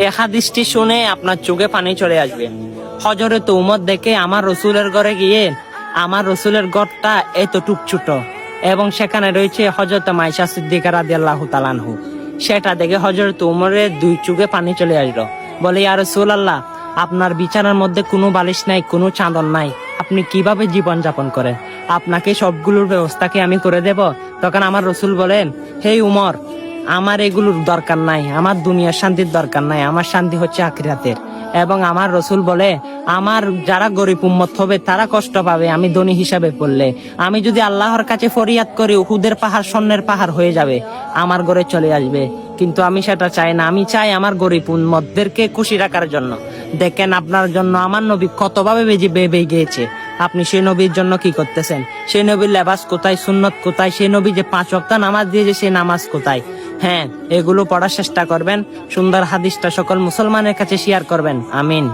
এই হাদিসটি শুনে আপনার চোখে পানি চলে আসবে। হযরত উমর দেখে আমার রসুলের ঘরে গিয়ে, আমার রসুলের ঘরটা এতটুক ছোট এবং সেখানে রয়েছে হযরত মাইশা সিদ্দিকা রাদিয়াল্লাহু তাআলা আনহু। সেটা দেখে হযরত উমরের দুই চোখে পানি চলে আসলো। বলে, ইয়া রাসূলুল্লাহ, আপনার বিছানার মধ্যে কোনো বালিশ নাই, কোনো চাদর নাই, আপনি কিভাবে জীবন যাপন করেন? আপনাকে সবগুলোর ব্যবস্থাকে আমি করে দেব। তখন আমার রসুল বলেন, হে উমর, আমার এগুলোর দরকার নাই, আমার দুনিয়ার শান্তির দরকার নাই, আমার শান্তি হচ্ছে আখিরাতের। এবং আমার রসুল বলে, আমার যারা গরিব উম্মত হবে তারা কষ্ট পাবে আমি ধনী হিসাবে পড়লে। আমি যদি আল্লাহর কাছে ফরিয়াদ করি, উহুদের পাহাড় স্বর্ণের পাহাড় হয়ে যাবে, আমার ঘরে চলে আসবে। কিন্তু আমি সেটা চাই না, আমি চাই আমার গরিব উম্মতদেরকে খুশি রাখার জন্য। দেখেন আপনার জন্য আমার নবী কতভাবে বেবে গিয়েছে, আপনি সেই নবীর জন্য কি করতেছেন? সেই নবীর লেবাস কোথায়, সুন্নত কোথায়? সেই নবী যে 5 ওয়াক্ত নামাজ দিয়েছে, সেই নামাজ কোথায়? হ্যাঁ, এগুলো পড়ার চেষ্টা করবেন, সুন্দর হাদিসটা সকল মুসলমানের কাছে শেয়ার করবেন। আমিন।